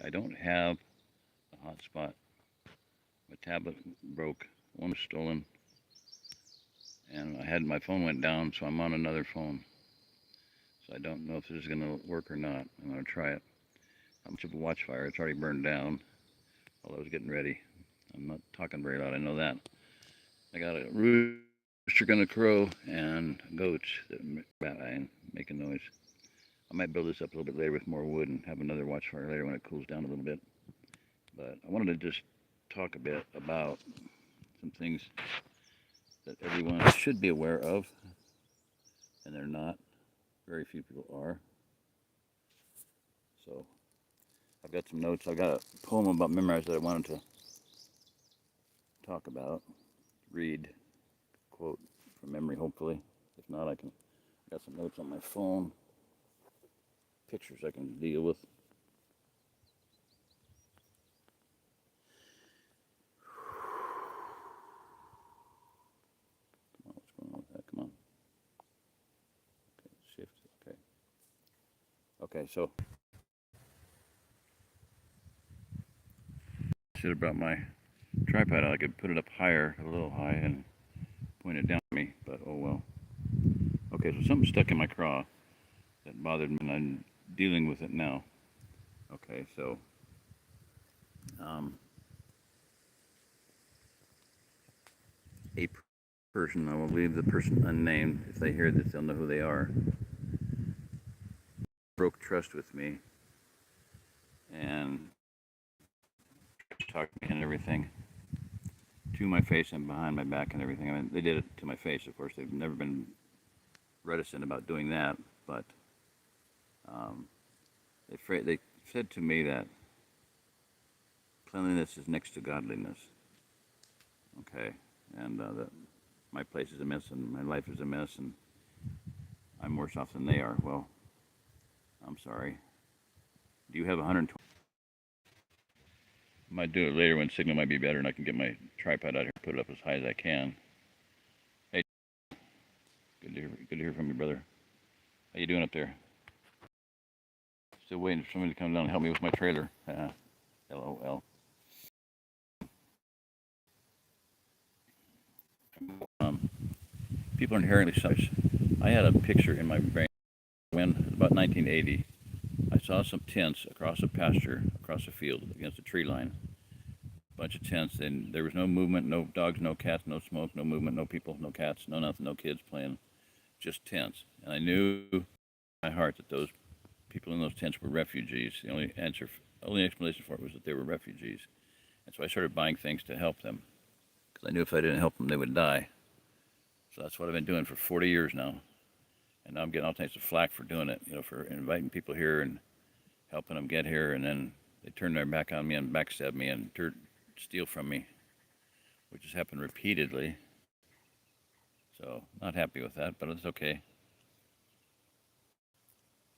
I don't have a hotspot. My tablet broke. One was stolen, and my phone went down, so I'm on another phone. So I don't know if this is going to work or not. I'm going to try it. How much of a WatchFire? It's already burned down while I was getting ready. I'm not talking very loud, I know that. I got a rooster going to crow and goats that are making noise. I might build this up a little bit later with more wood and have another WatchFire later when it cools down a little bit. But I wanted to just talk a bit about some things that everyone should be aware of, and they're not. Very few people are. So I've got some notes. I've got a poem about memoirs that I wanted to talk about, read, quote from memory, hopefully. If not, I got some notes on my phone, pictures I can deal with. Come on, what's going on with that? Come on. Okay, shift. Okay. Okay, so I should have brought my tripod out. I could put it up higher, a little high, and point it down at me, but oh well. Okay, so something stuck in my craw that bothered me, and I'm dealing with it now. Okay, so a person, I will leave the person unnamed. If they hear this, they'll know who they are. Broke trust with me and talked to me and everything, to my face and behind my back and everything. I mean, they did it to my face, of course. They've never been reticent about doing that, but they said to me that cleanliness is next to godliness. Okay, and that my place is a mess and my life is a mess and I'm worse off than they are. Well, I'm sorry. Do you have 120? I might do it later when signal might be better and I can get my tripod out here and put it up as high as I can. Hey, good to hear from you, brother. How you doing up there? Still waiting for somebody to come down and help me with my trailer. LOL. People are inherently selfish. I had a picture in my brain when about 1980. I saw some tents across a pasture, across a field, against a tree line. A bunch of tents, and there was no movement, no dogs, no cats, no smoke, no movement, no people, no cats, no nothing, no kids playing, just tents. And I knew in my heart that those people in those tents were refugees. The only explanation for it was that they were refugees. And so I started buying things to help them, because I knew if I didn't help them, they would die. So that's what I've been doing for 40 years now. And now I'm getting all types of flack for doing it, for inviting people here and helping them get here, and then they turn their back on me and backstab me and steal from me, which has happened repeatedly. So not happy with that, but it's okay.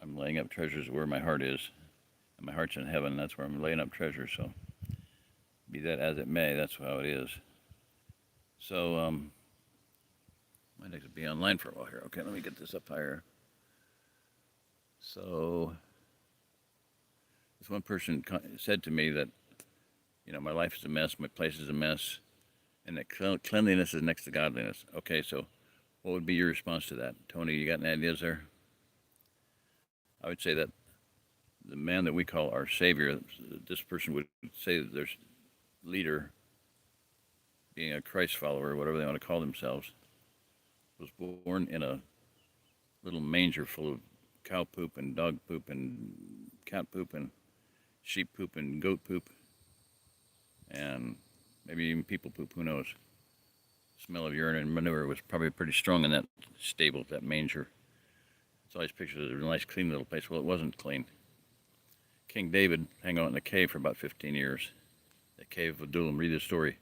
I'm laying up treasures where my heart is, and my heart's in heaven. That's where I'm laying up treasures. So be that as it may, that's how it is. So might have to be online for a while here. Okay, let me get this up higher. So this one person said to me that, my life is a mess, my place is a mess, and that cleanliness is next to godliness. Okay, so what would be your response to that? Tony, you got any ideas there? I would say that the man that we call our Savior, this person would say that their leader, being a Christ follower, whatever they want to call themselves, was born in a little manger full of cow poop and dog poop and cat poop and sheep poop and goat poop and maybe even people poop, who knows. The smell of urine and manure was probably pretty strong in that stable, that manger. It's always pictured as a nice clean little place. Well, it wasn't clean. King David hung out in a cave for about 15 years. The cave of Adullam. Read the story.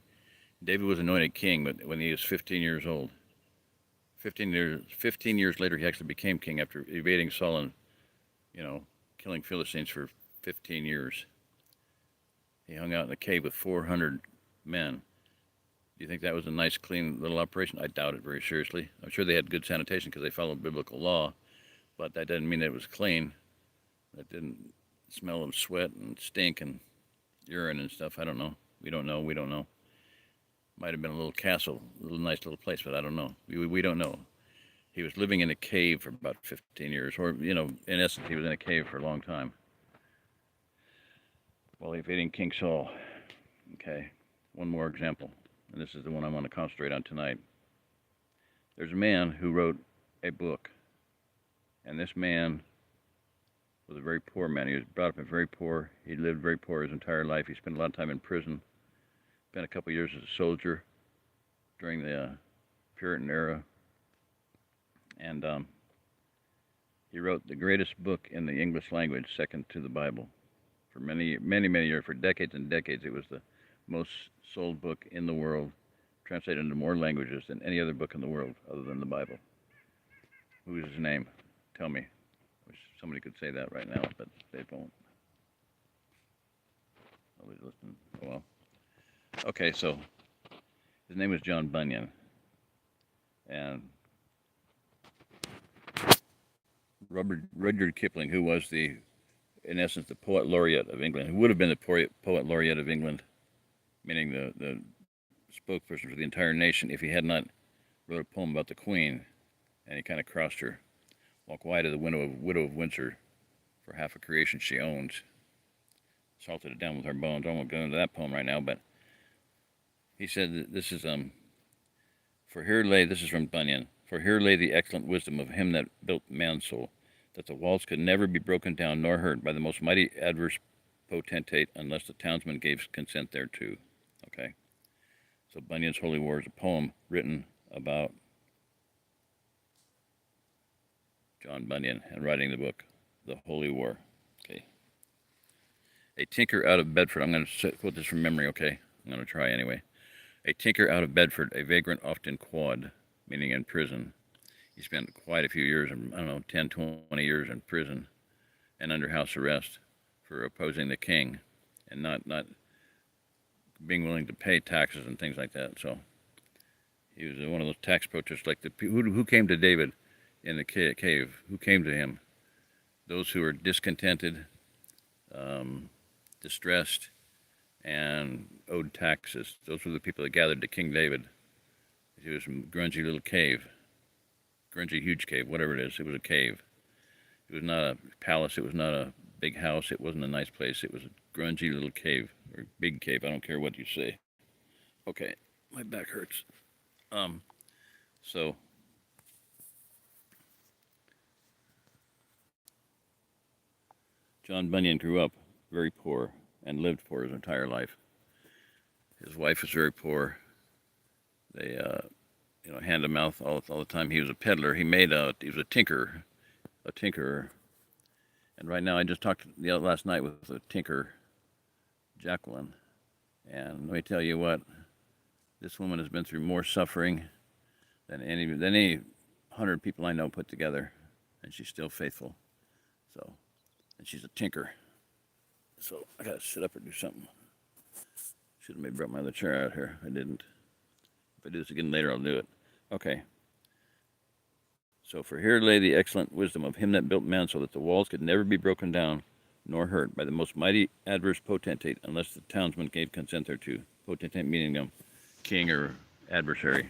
David was anointed king, but when he was 15 years old. 15 years later, he actually became king after evading Saul and, killing Philistines for 15 years. He hung out in a cave with 400 men. Do you think that was a nice, clean little operation? I doubt it very seriously. I'm sure they had good sanitation because they followed biblical law, but that doesn't mean that it was clean. That didn't smell of sweat and stink and urine and stuff. I don't know. We don't know. We don't know. Might have been a little castle, a little nice little place, but I don't know. We don't know. He was living in a cave for about 15 years, or, in essence, he was in a cave for a long time while evading King Saul. Okay, one more example, and this is the one I want to concentrate on tonight. There's a man who wrote a book, and this man was a very poor man. He was brought up in very poor. He lived very poor his entire life. He spent a lot of time in prison. Spent a couple of years as a soldier during the Puritan era. And he wrote the greatest book in the English language, second to the Bible. For many, many, many years, for decades and decades, it was the most sold book in the world, translated into more languages than any other book in the world other than the Bible. Who is his name? Tell me. Wish somebody could say that right now, but they won't. Nobody's listening. Oh well. Okay, so his name was John Bunyan, and Rudyard Kipling, who was in essence, the poet laureate of England, who would have been the poet laureate of England, meaning the spokesperson for the entire nation, if he had not wrote a poem about the Queen, and he kind of crossed her. Walk wide of the widow of Windsor, for half a creation she owns. Salted it down with her bones. I won't go into that poem right now, but he said that this is this is from Bunyan. For here lay the excellent wisdom of him that built man's soul, that the walls could never be broken down nor hurt by the most mighty adverse potentate unless the townsman gave consent thereto. Okay. So Bunyan's Holy War is a poem written about John Bunyan and writing the book, The Holy War. Okay. A tinker out of Bedford. I'm going to quote this from memory, okay? I'm going to try anyway. A tinker out of Bedford, a vagrant often quod, meaning in prison. He spent quite a few years, 10, 20 years in prison and under house arrest for opposing the king and not being willing to pay taxes and things like that. So he was one of those tax protesters, like who came to David in the cave? Who came to him? Those who were discontented, distressed, and owed taxes. Those were the people that gathered to King David. It was a grungy little cave. Grungy huge cave, whatever it is. It was a cave. It was not a palace. It was not a big house. It wasn't a nice place. It was a grungy little cave, or big cave. I don't care what you say. Okay, my back hurts. So John Bunyan grew up very poor and lived poor his entire life. His wife was very poor. They, hand to mouth all the time. He was a peddler. He was a tinkerer. And right now, I just talked last night with a tinker, Jacqueline. And let me tell you what, this woman has been through more suffering than any 100 people I know put together, and she's still faithful. So, and she's a tinker. So I gotta sit up or do something. Should have maybe brought my other chair out here. I didn't. If I do this again later, I'll do it. Okay. So for here lay the excellent wisdom of him that built man, so that the walls could never be broken down nor hurt by the most mighty adverse potentate, unless the townsman gave consent thereto. Potentate meaning king or adversary.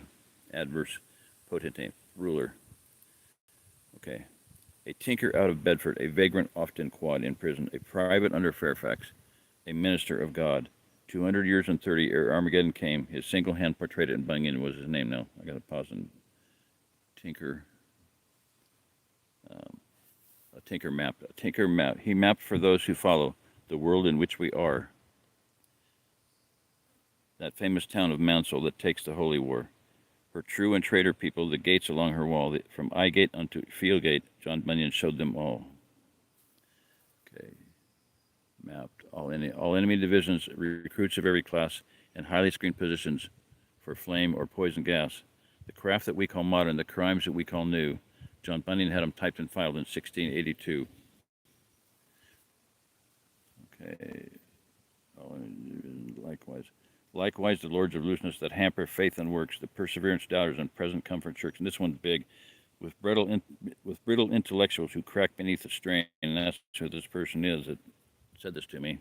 Adverse potentate, ruler. Okay. A tinker out of Bedford, a vagrant often quod in prison, a private under Fairfax, a minister of God. 200 years and 30 ere Armageddon came, his single hand portrayed in Bunyan was his name now. I got to pause and tinker. A tinker mapped. He mapped for those who follow the world in which we are. That famous town of Mansell that takes the Holy War. Her true and traitor people, the gates along her wall, from Eyegate unto Fieldgate, John Bunyan showed them all. Okay. Mapped all enemy divisions, recruits of every class, and highly screened positions for flame or poison gas. The craft that we call modern, the crimes that we call new. John Bunyan had them typed and filed in 1682. Okay. Likewise, the lords of looseness that hamper faith and works, the perseverance doubters and present comfort church. And this one's big, with brittle intellectuals who crack beneath the strain. And that's who this person is. That said this to me.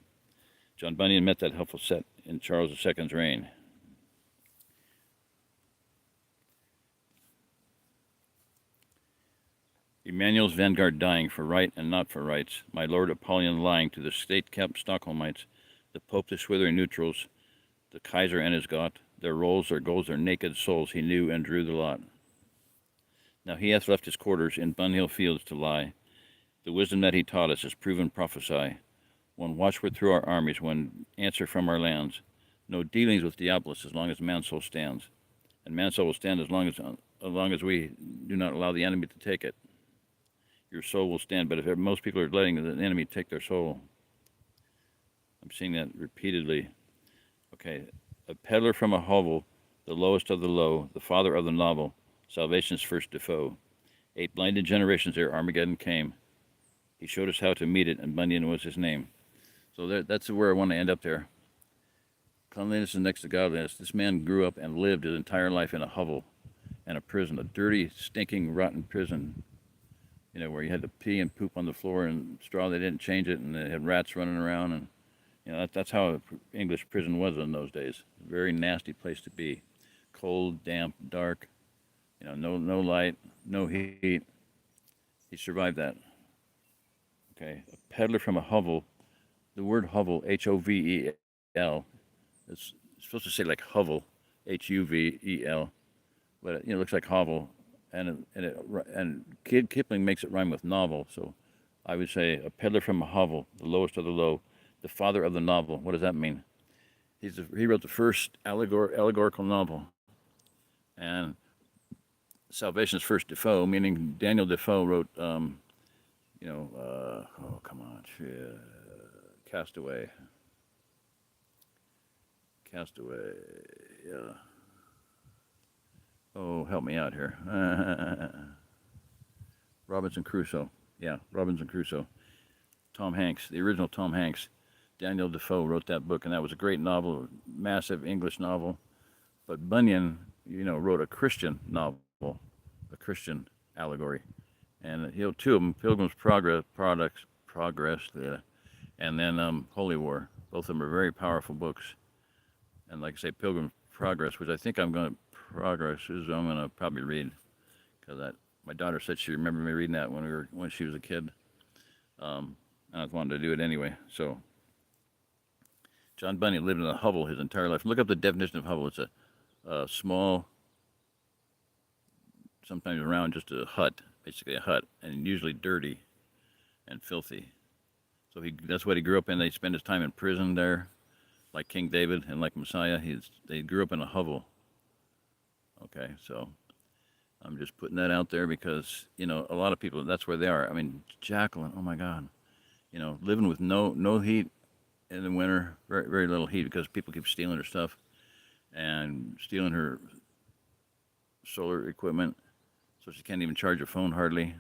John Bunyan met that helpful set in Charles II's reign. Emmanuel's vanguard dying for right and not for rights, my Lord Apollyon lying to the state-kept Stockholmites, the Pope the swithering neutrals, the Kaiser and his Gott, their rolls, their goals, their naked souls he knew and drew the lot. Now he hath left his quarters in Bunhill fields to lie. The wisdom that he taught us is proven prophesy. One watchword through our armies, one answer from our lands. No dealings with Diabolus as long as man's soul stands. And man's soul will stand as long as we do not allow the enemy to take it. Your soul will stand, but if most people are letting the enemy take their soul, I'm seeing that repeatedly. Okay, a peddler from a hovel, the lowest of the low, the father of the novel, salvation's first Defoe. 8 blinded generations ere Armageddon came. He showed us how to meet it, and Bunyan was his name. So that's where I want to end up there. Cleanliness is next to godliness. This man grew up and lived his entire life in a hovel and a prison, a dirty, stinking, rotten prison. You know, where you had to pee and poop on the floor and straw. They didn't change it, and they had rats running around, and you know that's how English prison was in those days. A very nasty place to be, cold, damp, dark. You know, no light, no heat. He survived that. Okay, a peddler from a hovel. The word hovel, Hovel, it's supposed to say like hovel, Huvel, but it looks like hovel. And Kipling makes it rhyme with novel, so I would say a peddler from a hovel, the lowest of the low, the father of the novel. What does that mean? He wrote the first allegorical novel, and Salvation's first Defoe, meaning Daniel Defoe wrote, oh come on, Castaway, yeah. Oh, help me out here. Robinson Crusoe. Yeah, Robinson Crusoe. Tom Hanks, the original Tom Hanks. Daniel Defoe wrote that book, and that was a great novel, massive English novel. But Bunyan, wrote a Christian novel, a Christian allegory. And two of them, Pilgrim's Progress, yeah, and then Holy War. Both of them are very powerful books. And like I say, Pilgrim's Progress, which I think I'm going to probably read, because my daughter said she remembered me reading that when she was a kid. And I wanted to do it anyway. So John Bunyan lived in a hovel his entire life. Look up the definition of hovel. It's a small, sometimes around, just a hut, basically a hut, and usually dirty and filthy. So that's what he grew up in. They spent his time in prison there, like King David and like Messiah. They grew up in a hovel. Okay, so I'm just putting that out there because, a lot of people, that's where they are. I mean, Jacqueline, oh my God, living with no heat in the winter, very, very little heat because people keep stealing her stuff and stealing her solar equipment, so she can't even charge her phone hardly,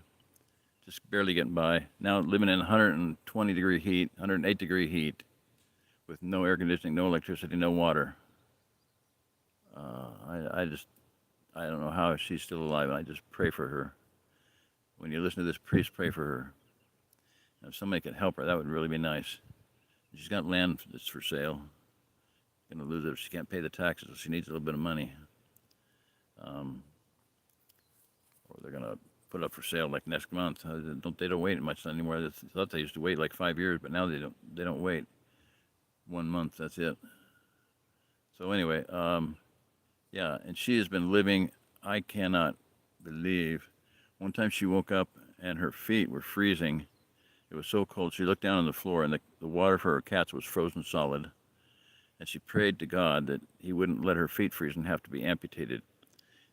just barely getting by. Now living in 120 degree heat, 108 degree heat, with no air conditioning, no electricity, no water. I don't know how she's still alive, and I just pray for her. When you listen to this, please pray for her. And if somebody could help her, that would really be nice. She's got land that's for sale. She's going to lose it if she can't pay the taxes, so she needs a little bit of money. Or they're going to put it up for sale like next month. They don't wait much anymore. I thought they used to wait like 5 years, but now they don't wait. 1 month, that's it. So anyway, yeah, and she has been living, I cannot believe. One time she woke up and her feet were freezing. It was so cold. She looked down on the floor, and the water for her cats was frozen solid. And she prayed to God that he wouldn't let her feet freeze and have to be amputated.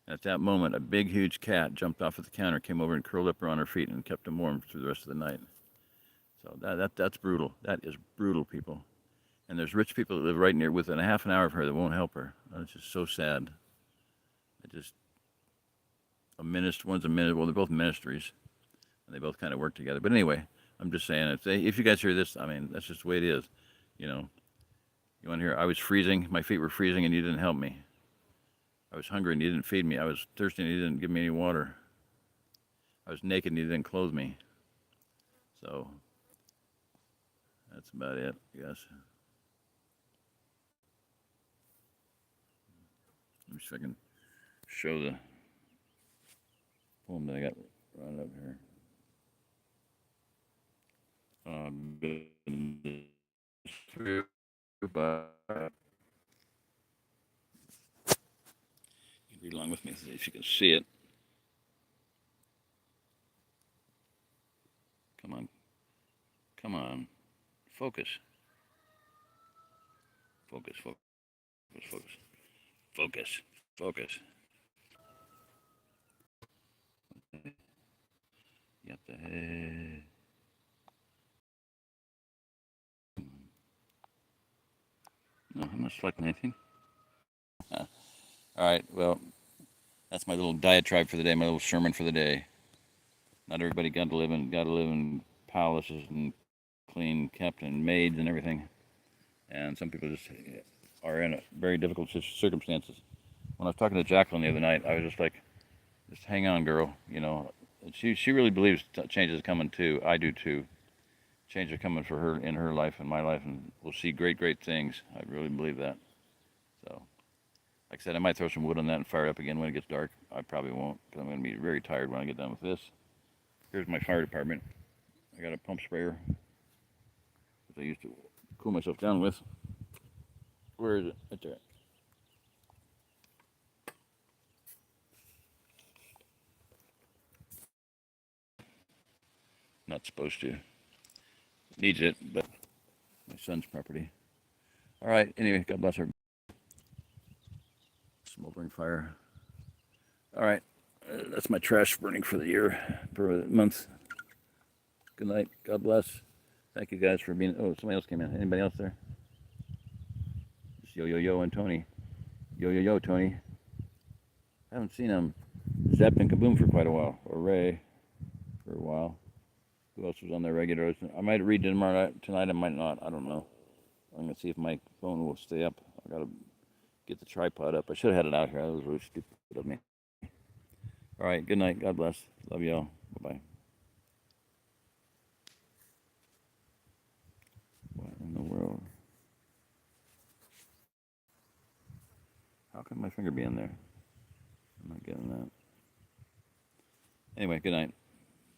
And at that moment, a big, huge cat jumped off of the counter, came over and curled up on her feet and kept them warm through the rest of the night. So that's brutal. That is brutal, people. And there's rich people that live right near, within a half an hour of her, that won't help her. It's just so sad. One's a minister. Well, they're both ministries, and they both kind of work together. But anyway, I'm just saying, if you guys hear this, I mean, that's just the way it is. You want to hear? I was freezing. My feet were freezing, and you didn't help me. I was hungry, and you didn't feed me. I was thirsty, and you didn't give me any water. I was naked, and you didn't clothe me. So That's about it, I guess. Let me see if I can show the poem that I got right up here. Been through, but you read along with me if you can see it. Come on. Come on. Focus. Focus, focus, focus. Focus. Focus. Yep, the head. No, I'm not selecting anything. All right, well, that's my little diatribe for the day, my little sermon for the day. Not everybody got to live in palaces and clean kept and maids and everything. And some people just are in very difficult circumstances. When I was talking to Jacqueline the other night, I was just like, just hang on, girl. You know, she really believes change is coming too. I do too. Change is coming for her in her life and my life, and we'll see great, great things. I really believe that. So, like I said, I might throw some wood on that and fire it up again when it gets dark. I probably won't, because I'm going to be very tired when I get done with this. Here's my fire department. I got a pump sprayer that I used to cool myself down with. Where is it? Right there. Not supposed to. Needs it, but my son's property. All right. Anyway, God bless her. Smoldering fire. All right. That's my trash burning for the year, for the month. Good night. God bless. Thank you guys for being. Oh, somebody else came in. Anybody else there? Just yo and Tony. Yo Tony. I haven't seen Zep and Kaboom for quite a while, or Ray for a while. Who else was on there regular? I might read tomorrow tonight. I might not. I don't know. I'm gonna see if my phone will stay up. I gotta get the tripod up. I should have had it out here. That was really stupid of me. All right. Good night. God bless. Love y'all. Bye bye. What in the world? How can my finger be in there? I'm not getting that. Anyway, good night.